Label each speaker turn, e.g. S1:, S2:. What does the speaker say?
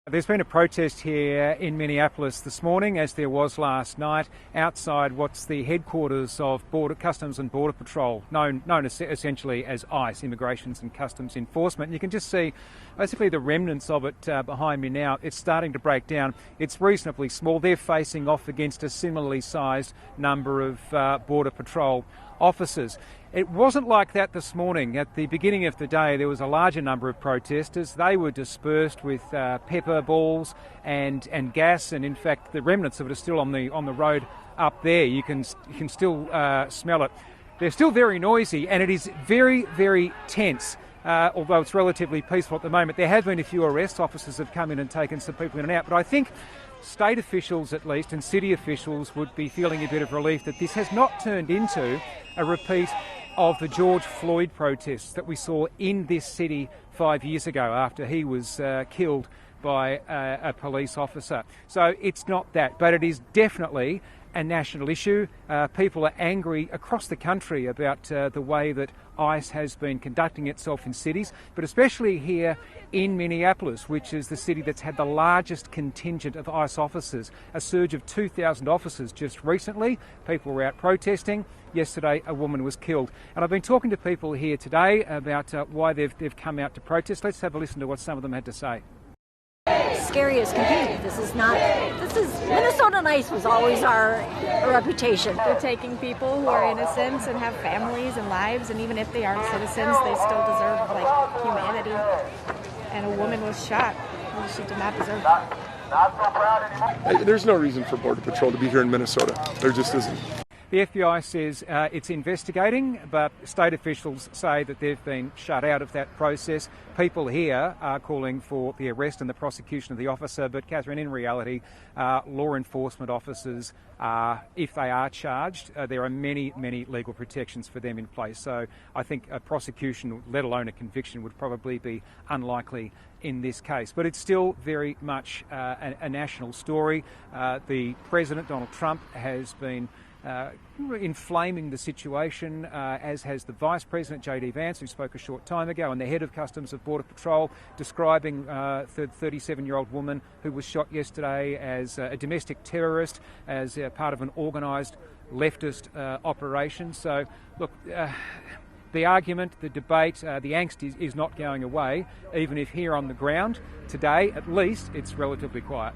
S1: There's been a protest here in Minneapolis this morning, as there was last night, outside what's the headquarters of Customs and Border Patrol, known essentially as ICE, Immigrations and Customs Enforcement. And you can just see basically the remnants of it behind me now. It's starting to break down. It's reasonably small. They're facing off against a similarly sized number of Border Patrol officers. It wasn't like that this morning. At the beginning of the day, there was a larger number of protesters. They were dispersed with pepper balls and gas, and in fact, the remnants of it are still on the road up there. You can still smell it. They're still very noisy, and it is very, very tense. Although it's relatively peaceful at the moment. There have been a few arrests. Officers have come in and taken some people in and out, but I think state officials at least and city officials would be feeling a bit of relief that this has not turned into a repeat of the George Floyd protests that we saw in this city 5 years ago after he was killed by a police officer. So it's not that, but it is definitely a national issue. People are angry across the country about the way that ICE has been conducting itself in cities, but especially here in Minneapolis, which is the city that's had the largest contingent of ICE officers, a surge of 2,000 officers just recently. People were out protesting. Yesterday, a woman was killed. And I've been talking to people here today about why they've come out to protest. Let's have a listen to what some of them had to say.
S2: Scary as can be. This is Minnesota nice was always our reputation.
S3: They're taking people who are innocent and have families and lives, and even if they aren't citizens, they still deserve humanity. And a woman was shot. She did not deserve that.
S4: There's no reason for Border Patrol to be here in Minnesota. There just isn't.
S1: The FBI says it's investigating, but state officials say that they've been shut out of that process. People here are calling for the arrest and the prosecution of the officer, but Catherine, in reality, law enforcement officers, if they are charged, there are many, many legal protections for them in place. So I think a prosecution, let alone a conviction, would probably be unlikely in this case. But it's still very much a national story. The President, Donald Trump, has been inflaming the situation, as has the Vice President, J.D. Vance, who spoke a short time ago, and the head of Customs of Border Patrol, describing the 37-year-old woman who was shot yesterday as a domestic terrorist, as part of an organised leftist operation. So, look, the argument, the debate, the angst is not going away, even if here on the ground today, at least, it's relatively quiet.